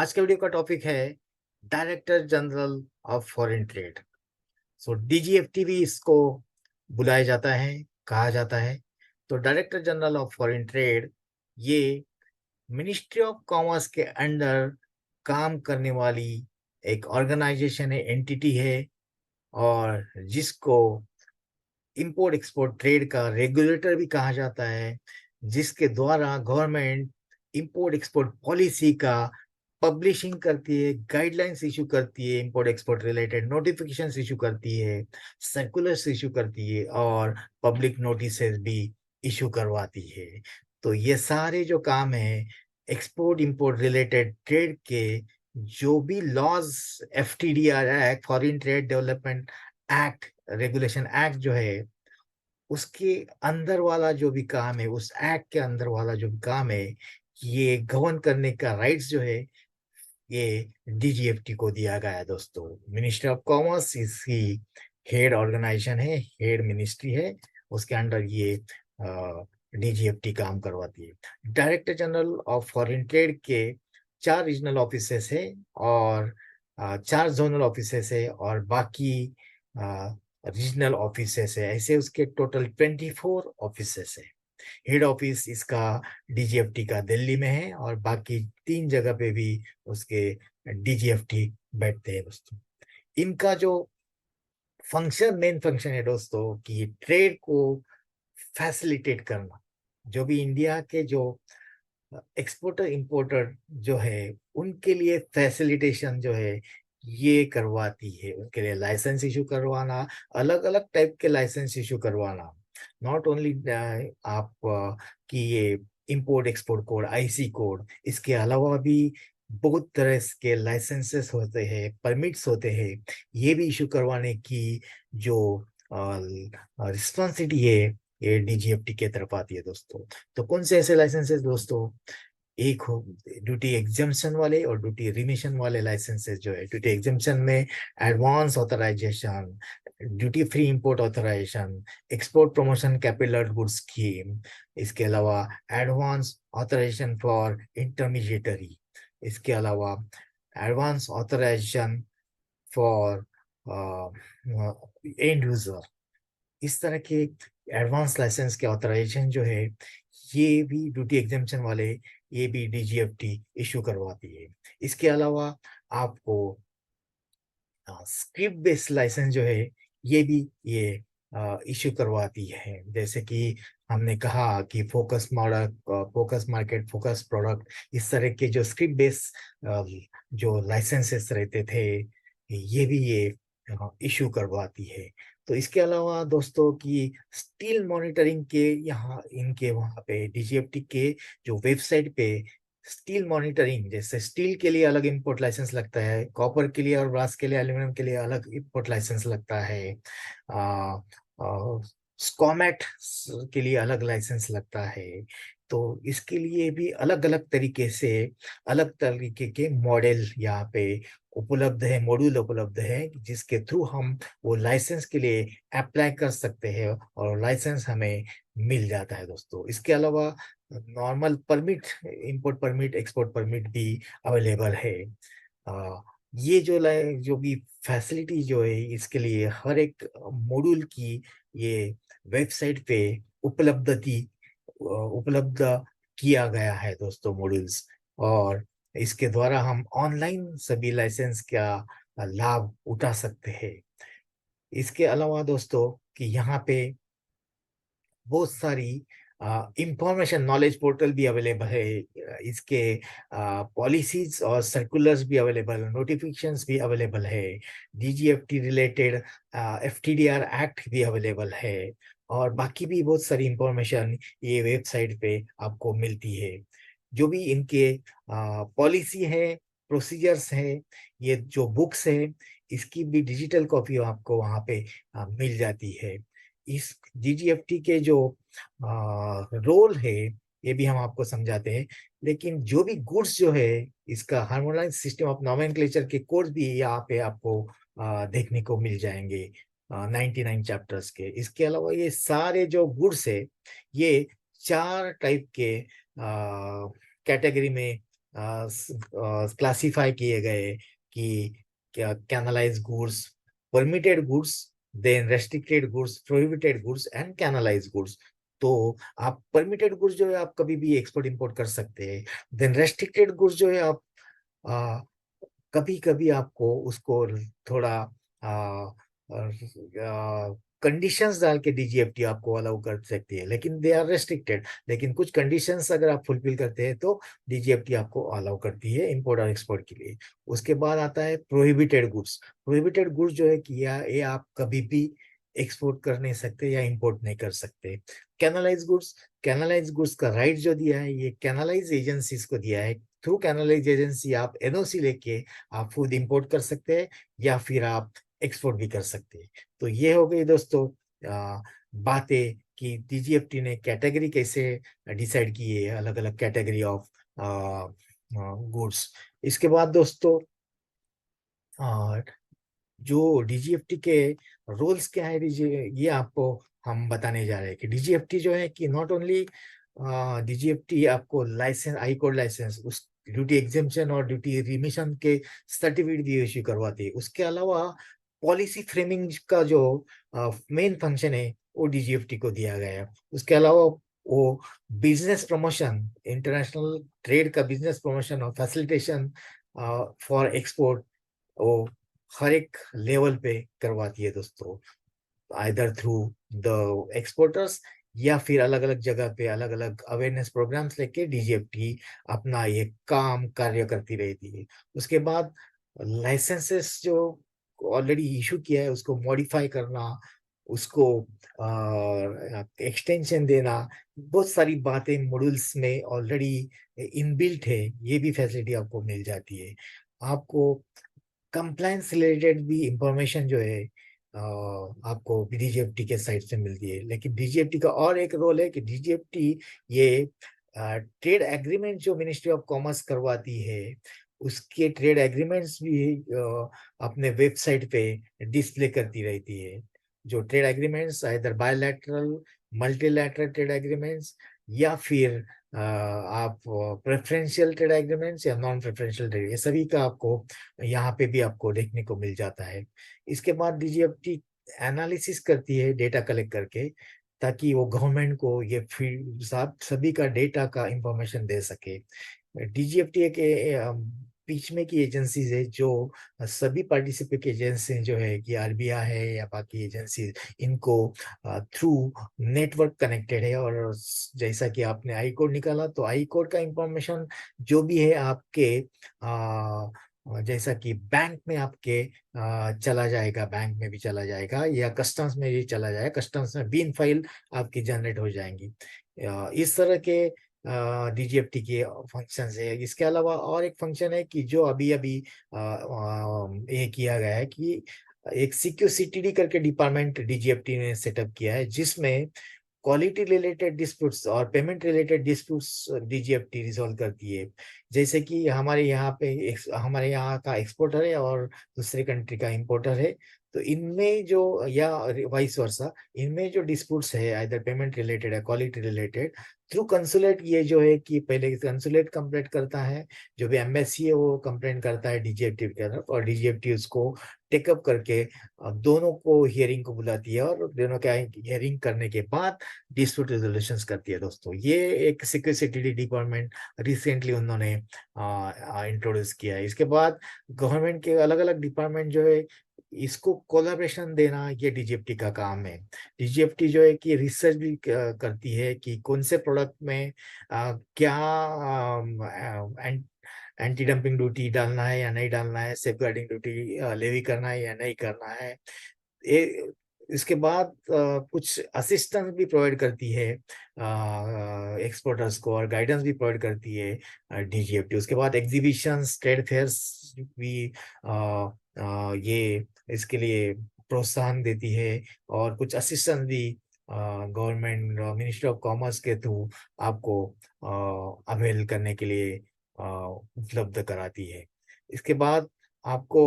आज के वीडियो का टॉपिक है director general of foreign trade. So DGFT भी इसको बुलाया जाता है, कहा जाता है। तो director general of foreign trade ये मिनिस्ट्री ऑफ कॉमर्स के अंडर काम करने वाली एक ऑर्गेनाइजेशन है, एंटिटी है, और जिसको इंपोर्ट एक्सपोर्ट ट्रेड का रेगुलेटर भी कहा जाता है, जिसके द्वारा गवर्नमेंट इंपोर्ट एक्सपोर्ट पॉलिसी का पब्लिशिंग करती है, गाइडलाइंस इशू करती है, import export related notifications issue करती है, सर्कुलर्स इशू करती है और पब्लिक नोटिसेस भी इशू करवाती है। तो ये सारे जो काम है एक्सपोर्ट इंपोर्ट रिलेटेड ट्रेड के, जो भी laws, FTDR act, foreign trade development act, regulation act जो है, उसके अंदर वाला जो भी काम है, उस एक्ट के अंदर वाला जो भी काम है, ये गवर्न करने का राइट्स जो है, ये डीजीएफटी को दिया गया है दोस्तों। मिनिस्ट्री ऑफ कॉमर्स इसकी हेड ऑर्गेनाइजेशन है, हेड मिनिस्ट्री है, उसके अंडर ये डीजीएफटी काम करवाती है। Director general of foreign trade के 4 रीजनल ऑफिसेस है और 4 जोनल ऑफिसेस है और बाकी रीजनल ऑफिसेस है। ऐसे उसके टोटल 24 ऑफिसेस है। हेड ऑफिस इसका डीजीएफटी का दिल्ली में है और बाकी 3 जगह पे भी उसके डीजीएफटी बैठते हैं दोस्तों। इनका जो मेन फंक्शन है दोस्तों, कि ट्रेड को फैसिलिटेट करना। जो भी इंडिया के जो एक्सपोर्टर इंपोर्टर जो है, उनके लिए फैसिलिटेशन जो है ये करवाती है। उनके लिए लाइसेंस इशू करवाना, अलग अलग टाइप के लाइसेंस इशू करवाना। नॉट ओनली आप कि ये import export code, IC code, इसके अलावा भी बहुत तरह के लाइसेंसेस होते हैं, परमिट्स होते हैं। ये भी इशू करवाने की जो रिस्पॉन्सिबिलिटी है, ये डीजीएफटी के तरफ आती है दोस्तों। तो कौन से ऐसे लाइसेंसेस दोस्तों? एक हो ड्यूटी एग्जाम्पशन वाले और ड्यूटी रिमिशन वाले लाइसेंसेस जो है। ड्यूटी एग्जाम्पशन में advance authorisation, duty free import authorisation, export promotion capital goods scheme, इसके अलावा एडवांस ऑथराइजेशन फॉर इंटरमीडिएटरी, इसके अलावा advance authorisation for end user. इस तरह के एडवांस लाइसेंस के ऑथराइजेशन जो है, ये भी ड्यूटी एग्जाम्पशन वाले, ये भी डीजीएफटी इशू करवाती है। इसके अलावा आपको स्क्रिप्ट बेस्ड लाइसेंस जो है, ये भी ये इशू करवाती है। जैसे कि हमने कहा कि focus model, focus market, focus product, इस तरह के जो स्क्रिप्ट बेस्ड जो लाइसेंसेस रहते थे, ये भी ये इशू करवाती है। तो इसके अलावा दोस्तों की स्टील मॉनिटरिंग के, यहाँ इनके वहाँ पे डीजीएफटी के जो वेबसाइट पे स्टील मॉनिटरिंग, जैसे स्टील के लिए अलग इंपोर्ट लाइसेंस लगता है, कॉपर के लिए और ब्रास के लिए, एल्यूमिनियम के लिए अलग इंपोर्ट लाइसेंस लगता है, स्कॉमेट के लिए अलग लाइसेंस लगता है। तो इसके लिए भी अलग अलग तरीके से, अलग तरीके के मॉडल यहाँ पे उपलब्ध है, मॉड्यूल उपलब्ध है, जिसके थ्रू हम वो लाइसेंस के लिए अप्लाई कर सकते हैं और लाइसेंस हमें मिल जाता है दोस्तों। इसके अलावा normal permit, import permit, export permit भी अवेलेबल है। आ, ये जो भी फैसिलिटी जो है, इसके लिए हर एक मॉड्यूल की ये वेबसाइट पे उपलब्धति उपलब्ध किया गया है दोस्तों, मॉड्यूल्स। और इसके द्वारा हम ऑनलाइन सभी लाइसेंस का लाभ उठा सकते हैं। इसके अलावा दोस्तों कि यहाँ पे बहुत सारी इंफॉर्मेशन नॉलेज पोर्टल भी अवेलेबल है। इसके पॉलिसीज और सर्कुलर्स भी अवेलेबल, नोटिफिकेशंस भी अवेलेबल है, डीजीएफटी रिलेटेड एफटीडीआर एक्ट भी अवेलेबल है, और बाकी भी बहुत सारी इंफॉर्मेशन ये वेबसाइट पे आपको मिलती है। जो भी इनके पॉलिसी है, प्रोसीजर्स है, ये जो बुक्स है, इसकी भी डिजिटल कॉपी आपको वहाँ पे मिल जाती है। इस डीजीएफटी के जो रोल है, ये भी हम आपको समझाते हैं। लेकिन जो भी गुड्स जो है, इसका हार्मोनाइज सिस्टम ऑफ नॉमेनक्लेचर के कोड्स भी यहाँ पे आपको देखने को मिल जाएंगे 99 चैप्टर्स के। इसके अलावा ये सारे जो गुड्स है, ये 4 टाइप के कैटेगरी में क्लासिफाई किए गए कि क्या canalise goods, permitted goods, then restricted goods, prohibited goods and canalise goods. तो आप परमिटेड गुड्स जो है आप कभी भी एक्सपोर्ट इंपोर्ट कर सकते हैं। देन रेस्ट्रिक्टेड गुड्स जो है आप कभी कभी आपको उसको थोड़ा कंडीशंस डाल के डीजीएफटी आपको अलाउ कर सकती है, लेकिन दे आर रेस्ट्रिक्टेड। लेकिन कुछ कंडीशंस अगर आप फुलफिल करते हैं तो डीजीएफटी आपको अलाउ करती है इंपोर्ट और एक्सपोर्ट के लिए। उसके बाद आता है प्रोहिबिटेड गुड्स। प्रोहिबिटेड गुड्स जो है कि ये आप कभी भी एक्सपोर्ट कर नहीं सकते या इंपोर्ट नहीं कर सकते। कैनलाइज गुड्स, कैनलाइज गुड्स का राइट जो दिया है ये कैनलाइज एजेंसीज को दिया है। थ्रू कैनलाइज एजेंसी आप एनओसी लेके आप फूड इंपोर्ट कर सकते हैं या फिर आप एक्सपोर्ट भी कर सकते हैं। तो ये हो गई दोस्तों बातें कि डीजीएफटी ने कैटेगरी कैसे डिसाइड की है, अलग अलग कैटेगरी ऑफ गुड्स। इसके बाद दोस्तों जो डीजीएफटी के रोल्स क्या है, ये आपको हम बताने जा रहे हैं कि डीजीएफटी जो है कि नॉट ओनली डीजीएफटी आपको लाइसेंस, आई कोड लाइसेंस, उस ड्यूटी एग्जेम्पशन और ड्यूटी रिमिशन के सर्टिफिकेट भी इश्यू करवाती है। उसके अलावा पॉलिसी फ्रेमिंग का जो मेन फंक्शन है वो डीजीएफटी को दिया गया है। उसके अलावा वो बिजनेस प्रमोशन, इंटरनेशनल ट्रेड का बिजनेस प्रमोशन और फैसिलिटेशन फॉर एक्सपोर्ट वो हर एक लेवल पे करवाती है दोस्तों, आइदर थ्रू द एक्सपोर्टर्स या फिर अलग अलग जगह पे अलग अलग अवेयरनेस प्रोग्राम्स लेके डीजीएफटी अपना ये काम कार्य करती रहती है। उसके बाद लाइसेंसेस जो ऑलरेडी इशू किया है उसको मॉडिफाई करना, उसको एक्सटेंशन देना, बहुत सारी बातें मॉड्यूल्स में ऑलरेडी इनबिल्ट है, ये भी फैसिलिटी आपको मिल जाती है। आपको कंप्लायंस रिलेटेड भी इंफॉर्मेशन जो है आपको डीजीएफटी के साइड से मिलती है। लेकिन डीजीएफटी का और एक रोल है कि डीजीएफटी ये ट्रेड एग्रीमेंट जो मिनिस्ट्री ऑफ कॉमर्स करवाती है उसके ट्रेड एग्रीमेंट्स भी अपने वेबसाइट पे डिस्प्ले करती रहती है। जो trade agreements either bilateral, multilateral trade agreements या फिर आप प्रेफरेंशियल ट्रेड एग्रीमेंट्स या नॉन प्रेफरेंशियल ट्रेड, ये सभी का आपको यहाँ पे भी आपको देखने को मिल जाता है। इसके बाद डीजीएफटी एनालिसिस करती है डेटा कलेक्ट करके, ताकि वो गवर्नमेंट को ये फील्ड सभी का डेटा का इंफॉर्मेशन दे सके। डीजीएफटी एक बीच में की एजेंसीज है जो सभी पार्टिसिपेट एजेंसी जो है कि आरबीआई है या बाकी एजेंसी, इनको थ्रू नेटवर्क कनेक्टेड है। और जैसा कि आपने आई कोड निकाला तो आई कोड का इंफॉर्मेशन जो भी है आपके जैसा कि बैंक में आपके चला जाएगा, बैंक में भी चला जाएगा या कस्टम्स में भी चला जाएगा, कस्टम्स में बीन फाइल आपकी जनरेट हो जाएंगी। इस तरह के डीजीएफटी के फंक्शन है। इसके अलावा और एक फंक्शन है कि जो अभी अभी ये किया गया है कि एक सीक्यूसिटीडी करके डिपार्टमेंट डीजीएफटी ने सेटअप किया है, जिसमें क्वालिटी रिलेटेड डिस्प्यूट्स और payment related disputes DGFT resolve करती है। जैसे कि हमारे यहाँ पे हमारे यहाँ का एक्सपोर्टर है और दूसरे कंट्री का इंपोर्टर है, तो इनमें जो या वाइस वर्सा, इनमें जो डिस्प्यूट्स है आइदर पेमेंट रिलेटेड है क्वालिटी रिलेटेड, थ्रू कंसुलेट ये जो है कि पहले कंसुलेट कंप्लेंट करता है, जो भी एम्बेसी है वो कंप्लेंट करता है डीजीएफटी की तरफ, और डीजीएफटी उसको टेकअप करके दोनों को हियरिंग को बुलाती है और दोनों का हियरिंग करने के बाद डिस्प्यूट रेजोल्यूशन करती है दोस्तों। ये एक सिक्योरिटी डिपार्टमेंट रिसेंटली उन्होंने इंट्रोड्यूस किया है। इसके बाद गवर्नमेंट के अलग अलग डिपार्टमेंट जो है इसको कोलैबोरेशन देना, ये डीजीएफटी का काम है। डीजीएफटी जो है कि रिसर्च भी करती है कि कौन से प्रोडक्ट में क्या एंटी डंपिंग ड्यूटी डालना है या नहीं डालना है, सेफगार्डिंग ड्यूटी लेवी करना है या नहीं करना है। ए, इसके बाद कुछ असिस्टेंस भी प्रोवाइड करती है एक्सपोर्टर्स को, और गाइडेंस भी प्रोवाइड करती है डीजीएफटी। उसके बाद एग्जीबिशंस, ट्रेड फेयर्स भी ये इसके लिए प्रोत्साहन देती है, और कुछ असिस्टेंस भी गवर्नमेंट मिनिस्ट्री ऑफ कॉमर्स के थ्रू आपको अवेल करने के लिए उपलब्ध कराती है। इसके बाद आपको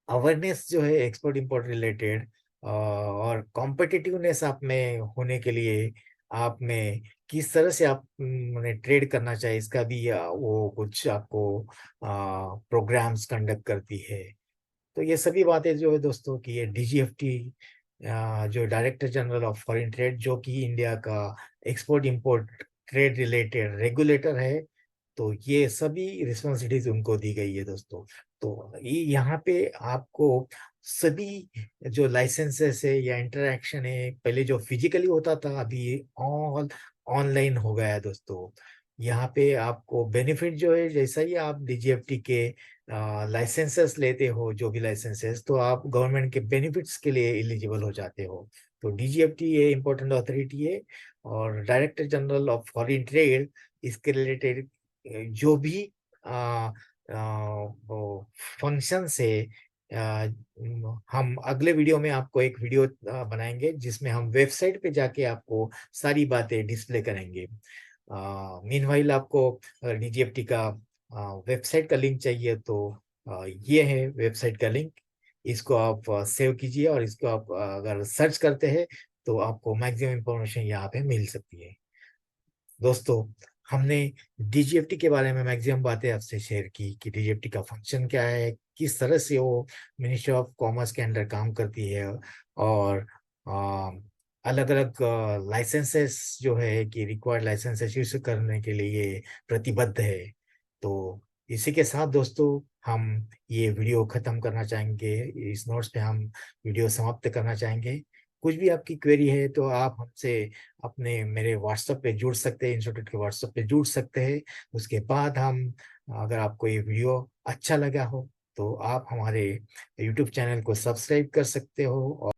अवेयरनेस जो है एक्सपोर्ट इंपोर्ट रिलेटेड और कॉम्पिटिटिवनेस आप में होने के लिए आप में किस तरह से आप ट्रेड करना चाहिए, इसका भी वो कुछ आपको प्रोग्राम्स कंडक्ट करती है। तो ये सभी बातें जो है दोस्तों कि ये डीजीएफटी जो director general of foreign trade, जो कि इंडिया का export import trade related regulator है, तो ये सभी रिस्पॉन्सिबिलिटीज उनको दी गई है दोस्तों। तो ये यहाँ पे आपको सभी जो लाइसेंसेस है या इंटरेक्शन है, पहले जो फिजिकली होता था, अभी ऑल ऑनलाइन हो गया है दोस्तों। यहाँ पे आपको बेनिफिट जो है, जैसा ही आप डीजीएफटी के लाइसेंसेस लेते हो, जो भी लाइसेंसेस, तो आप गवर्नमेंट के बेनिफिट्स के लिए एलिजिबल हो जाते हो। तो डीजीएफटी ये इम्पोर्टेंट अथॉरिटी है, और director general of foreign trade इसके रिलेटेड जो भी वो फंक्शन से हम अगले वीडियो में आपको एक वीडियो बनाएंगे, जिसमें हम वेबसाइट पे जाके आपको सारी बातें डिस्प्ले करेंगे। मीनवाइल आपको डीजीएफटी का वेबसाइट का लिंक चाहिए, तो ये है वेबसाइट का लिंक। इसको आप सेव कीजिए, और इसको आप अगर सर्च करते हैं तो आपको मैक्सिमम इंफॉर्मेशन यहाँ पे मिल सकती है। दोस्तों, हमने डीजीएफटी के बारे में मैक्सिमम बातें आपसे शेयर की कि डीजीएफटी का फंक्शन क्या है, किस तरह से वो मिनिस्ट्री ऑफ कॉमर्स के अंडर काम करती है, और अलग अलग लाइसेंसेस जो है कि रिक्वायर्ड लाइसेंसेस इश्यू करने के लिए प्रतिबद्ध है। तो इसी के साथ दोस्तों, हम ये वीडियो खत्म करना चाहेंगे, इस नोट्स पे हम वीडियो समाप्त करना चाहेंगे। कुछ भी आपकी क्वेरी है तो आप हमसे अपने मेरे व्हाट्सएप पे जुड़ सकते हैं, इंस्टीट्यूट के व्हाट्सएप पे जुड़ सकते हैं। उसके बाद हम, अगर आपको ये वीडियो अच्छा लगा हो तो आप हमारे यूट्यूब चैनल को सब्सक्राइब कर सकते हो।